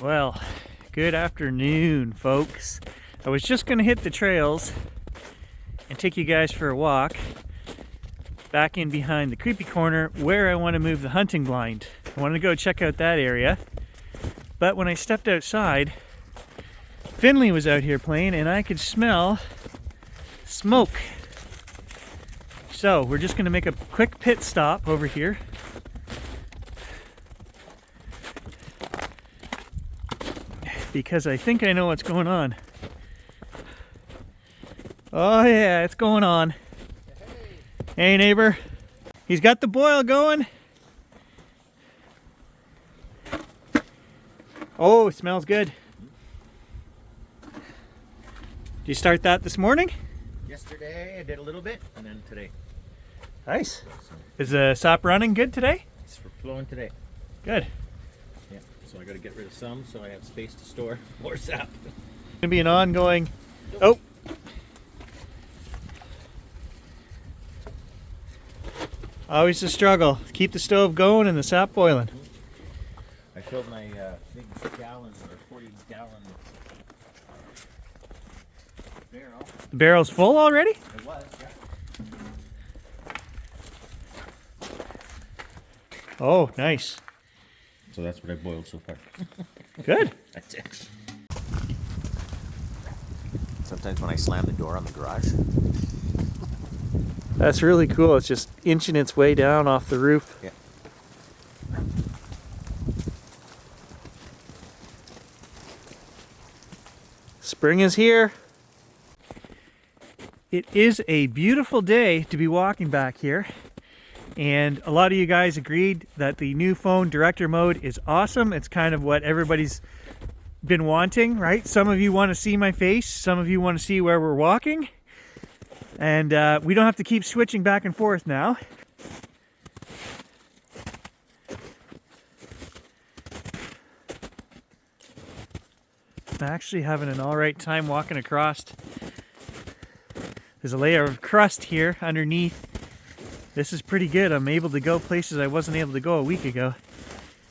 Well, good afternoon, folks. I was just going to hit the trails and take you guys for a walk back in behind the creepy corner where I want to move the hunting blind. I wanted to go check out that area, but when I stepped outside, Finley was out here playing and I could smell smoke. So we're just going to make a quick pit stop over here. Because I think I know what's going on. Oh yeah, it's going on. Hey neighbor. He's got the boil going. Oh, it smells good. Did you start that this morning? Yesterday I did a little bit, and then today. Nice. Is the sap running good today? It's flowing today. Good. Yeah, so I got to get rid of some so I have space to store more sap. It's gonna be an ongoing. Oh. Always a struggle. Keep the stove going and the sap boiling. I filled my big gallon or 40-gallon barrel. The barrel's full already? It was, yeah. Oh, nice. So that's what I boiled so far. Good. That's it. Sometimes when I slam the door on the garage. That's really cool. It's just inching its way down off the roof. Yeah. Spring is here. It is a beautiful day to be walking back here. And a lot of you guys agreed that the new phone director mode is awesome. It's kind of what everybody's been wanting, right? Some of you want to see my face. Some of you want to see where we're walking. And we don't have to keep switching back and forth now. I'm actually having an all right time walking across. There's a layer of crust here underneath. This is pretty good. I'm able to go places I wasn't able to go a week ago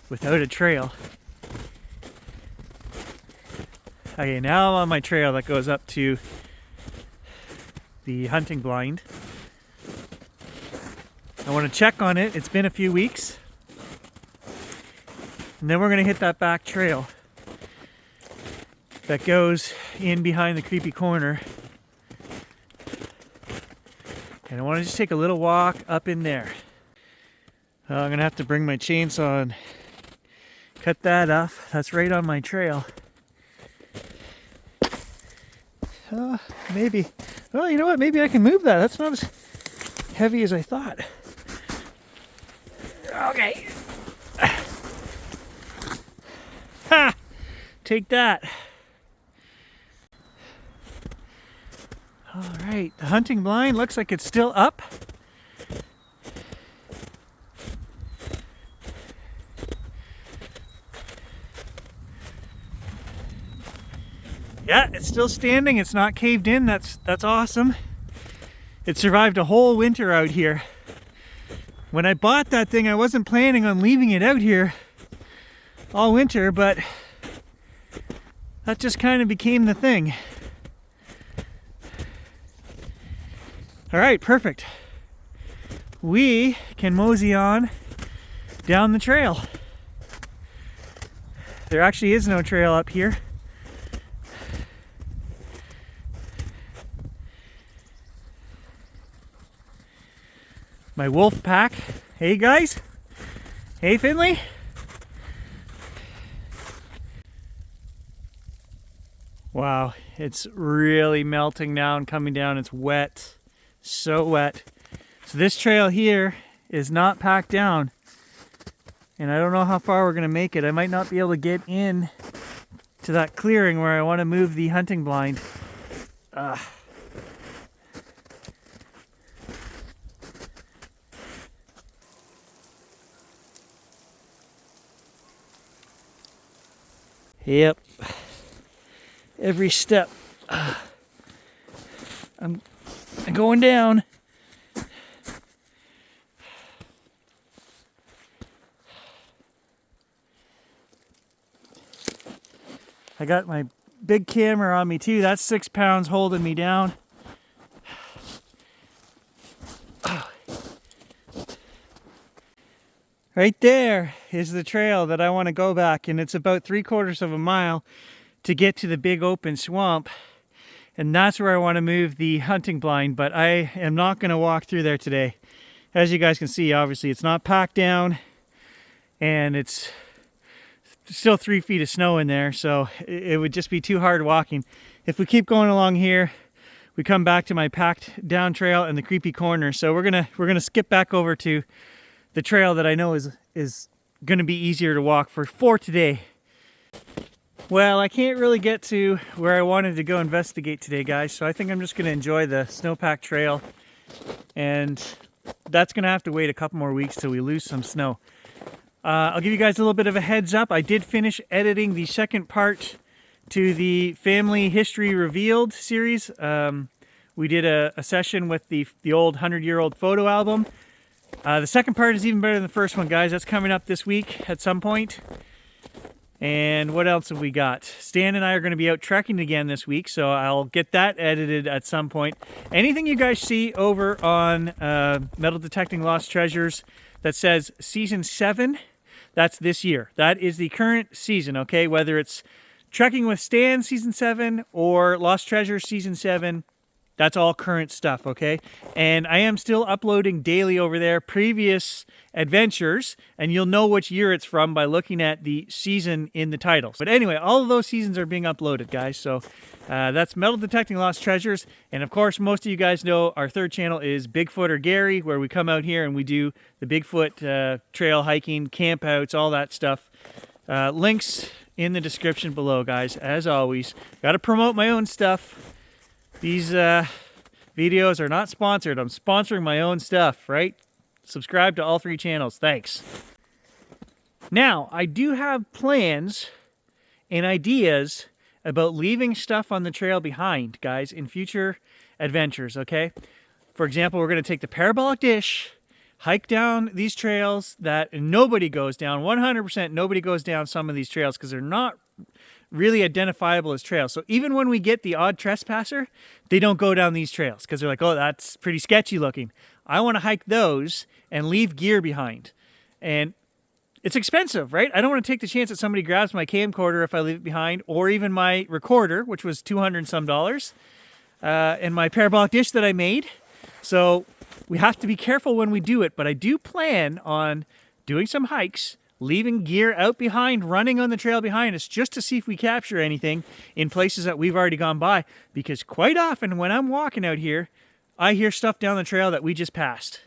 without a trail. Okay, now I'm on my trail that goes up to the hunting blind. I want to check on it. It's been a few weeks. And then we're going to hit that back trail that goes in behind the creepy corner. And I want to just take a little walk up in there. I'm going to have to bring my chainsaw and cut that off. That's right on my trail. Maybe. Well, you know what? Maybe I can move that. That's not as heavy as I thought. Okay. Ha! Take that. All right, the hunting blind looks like it's still up. Yeah, it's still standing. It's not caved in. That's awesome. It survived a whole winter out here. When I bought that thing, I wasn't planning on leaving it out here all winter, but that just kind of became the thing. All right, perfect. We can mosey on down the trail. There actually is no trail up here. My wolf pack. Hey guys. Hey Finley. Wow, it's really melting now and coming down. It's wet. So wet. So this trail here is not packed down. And I don't know how far we're going to make it. I might not be able to get in to that clearing where I want to move the hunting blind. Yep. Every step. I'm going down. I got my big camera on me too. That's 6 pounds holding me down. Right there is the trail that I want to go back, and it's about 3/4 of a mile to get to the big open swamp. And that's where I want to move the hunting blind, but I am not going to walk through there today. As you guys can see, obviously it's not packed down, and it's still 3 feet of snow in there, so it would just be too hard walking. If we keep going along here, we come back to my packed down trail and the creepy corner. So we're gonna skip back over to the trail that I know is gonna be easier to walk for today. Well, I can't really get to where I wanted to go investigate today, guys, so I think I'm just gonna enjoy the snowpack trail, and that's gonna have to wait a couple more weeks till we lose some snow. I'll give you guys a little bit of a heads up. I did finish editing the second part to the Family History Revealed series. We did a session with the old 100-year-old photo album. The second part is even better than the first one, guys. That's coming up this week at some point. And what else have we got? Stan and I are going to be out trekking again this week, so I'll get that edited at some point. Anything you guys see over on Metal Detecting Lost Treasures that says Season 7, that's this year. That is the current season, okay? Whether it's Trekking with Stan Season 7 or Lost Treasures Season 7, that's all current stuff, okay? And I am still uploading daily over there previous adventures, and you'll know which year it's from by looking at the season in the titles. But anyway, all of those seasons are being uploaded, guys. So that's Metal Detecting Lost Treasures. And of course, most of you guys know our third channel is Bigfooter Gary, where we come out here and we do the Bigfoot trail hiking, campouts, all that stuff. Links in the description below, guys, as always. Got to promote my own stuff. These videos are not sponsored. I'm sponsoring my own stuff, right? Subscribe to all 3 channels. Thanks. Now, I do have plans and ideas about leaving stuff on the trail behind, guys, in future adventures, okay? For example, we're going to take the parabolic dish, hike down these trails that nobody goes down. 100% nobody goes down some of these trails because they're not really identifiable as trails. So even when we get the odd trespasser, they don't go down these trails because they're like, oh, that's pretty sketchy looking. I want to hike those and leave gear behind. And it's expensive, right? I don't want to take the chance that somebody grabs my camcorder if I leave it behind, or even my recorder, which was $200 and some, and my parabolic dish that I made. So we have to be careful when we do it, but I do plan on doing some hikes, leaving gear out behind, running on the trail behind us just to see if we capture anything in places that we've already gone by. Because quite often when I'm walking out here, I hear stuff down the trail that we just passed.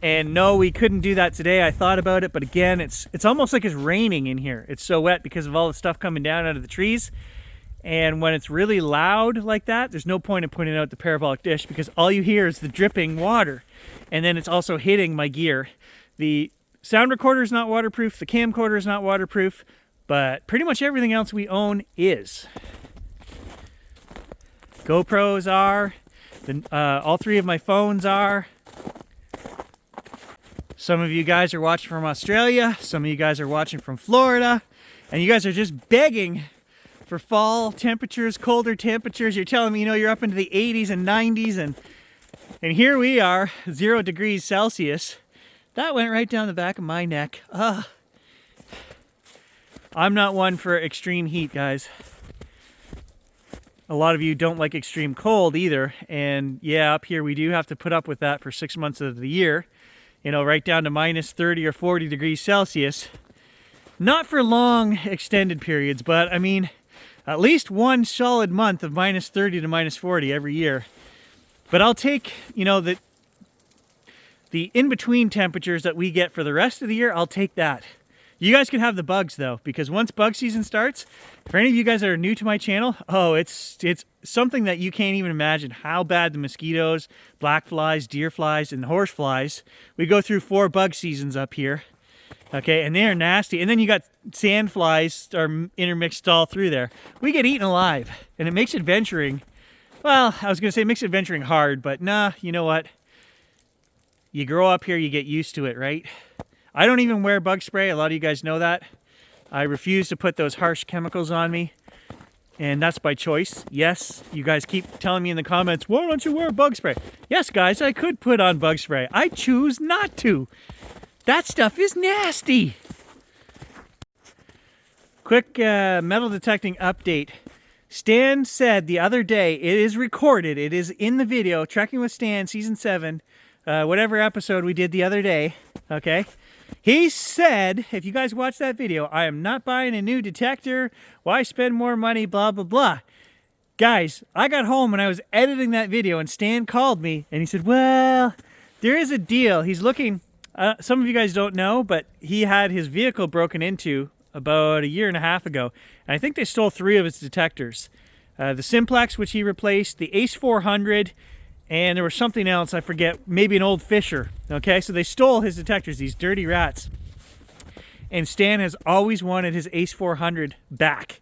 And no, we couldn't do that today. I thought about it, but again, it's almost like it's raining in here. It's so wet because of all the stuff coming down out of the trees. And when it's really loud like that, there's no point in putting out the parabolic dish because all you hear is the dripping water. And then it's also hitting my gear. The sound recorder is not waterproof, the camcorder is not waterproof, but pretty much everything else we own is. GoPros are, all 3 of my phones are. Some of you guys are watching from Australia, some of you guys are watching from Florida, and you guys are just begging for fall temperatures, colder temperatures. You're telling me, you know, you're up into the 80s and 90s, and here we are, 0 degrees Celsius. That went right down the back of my neck. I'm not one for extreme heat, guys. A lot of you don't like extreme cold either. And yeah, up here we do have to put up with that for 6 months of the year. You know, right down to minus 30 or 40 degrees Celsius. Not for long extended periods, but I mean, at least one solid month of minus 30 to minus 40 every year. But I'll take, you know, the in-between temperatures that we get for the rest of the year. I'll take that. You guys can have the bugs though, because once bug season starts, for any of you guys that are new to my channel, oh, it's something that you can't even imagine how bad the mosquitoes, black flies, deer flies, and horse flies. We go through 4 bug seasons up here, okay, and they're nasty. And then you got sand flies are intermixed all through there. We get eaten alive, and it makes adventuring, well, I was gonna say it makes adventuring hard, but nah, you know what? You grow up here, you get used to it, right? I don't even wear bug spray. A lot of you guys know that. I refuse to put those harsh chemicals on me. and that's by choice. Yes, you guys keep telling me in the comments, why don't you wear bug spray? Yes, guys, I could put on bug spray. I choose not to. That stuff is nasty. Quick metal detecting update. Stan said the other day, it is recorded, it is in the video, Trekking with Stan, Season 7, whatever episode we did the other day, okay? He said, if you guys watch that video, I am not buying a new detector. Why spend more money, blah, blah, blah. Guys, I got home and I was editing that video and Stan called me and he said, well, there is a deal. He's looking, some of you guys don't know, but he had his vehicle broken into about a year and a half ago. And I think they stole 3 of his detectors. The Simplex, which he replaced, the Ace 400, and there was something else, I forget, maybe an old Fisher. Okay, so they stole his detectors, these dirty rats. And Stan has always wanted his Ace 400 back.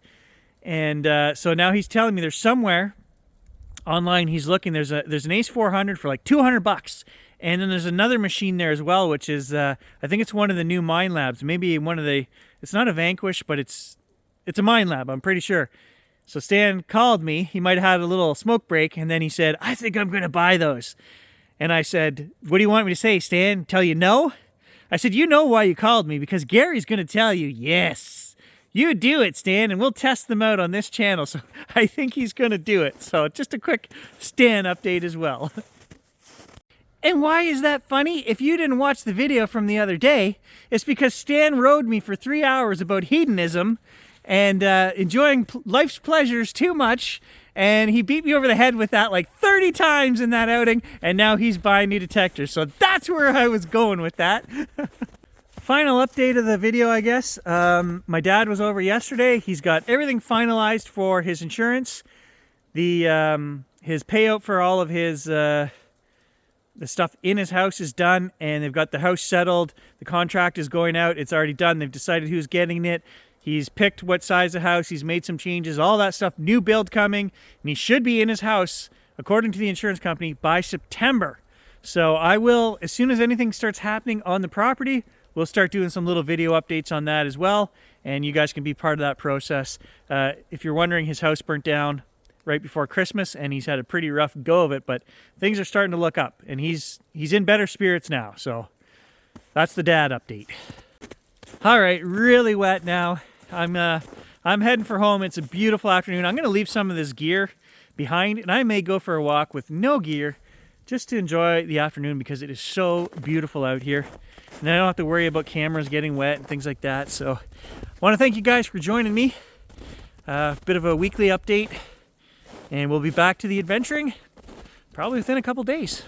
And so now he's telling me there's somewhere online he's looking, there's an Ace 400 for like $200. And then there's another machine there as well, which is, I think it's one of the new Mine Labs. Maybe one of the, it's not a Vanquish, but it's a Mine Lab, I'm pretty sure. So Stan called me, he might have had a little smoke break, and then he said, I think I'm going to buy those. And I said, what do you want me to say, Stan? Tell you no? I said, you know why you called me, because Gary's going to tell you, yes, you do it, Stan, and we'll test them out on this channel. So I think he's going to do it. So just a quick Stan update as well. And why is that funny? If you didn't watch the video from the other day, it's because Stan rode me for 3 hours about hedonism and enjoying life's pleasures too much, and he beat me over the head with that like 30 times in that outing, and now he's buying new detectors. So that's where I was going with that. Final update of the video, I guess. My dad was over yesterday. He's got everything finalized for his insurance. His payout for all of his the stuff in his house is done, and they've got the house settled. The contract is going out. It's already done. They've decided who's getting it. He's picked what size of house. He's made some changes, all that stuff. New build coming, and he should be in his house, according to the insurance company, by September. So I will, as soon as anything starts happening on the property, we'll start doing some little video updates on that as well, and you guys can be part of that process. If you're wondering, his house burnt down right before Christmas, and he's had a pretty rough go of it, but things are starting to look up, and he's in better spirits now. So that's the dad update. All right, really wet now. I'm heading for home. It's a beautiful afternoon. I'm going to leave some of this gear behind, and I may go for a walk with no gear just to enjoy the afternoon because it is so beautiful out here. And I don't have to worry about cameras getting wet and things like that. So I want to thank you guys for joining me. A bit of a weekly update, and we'll be back to the adventuring probably within a couple days.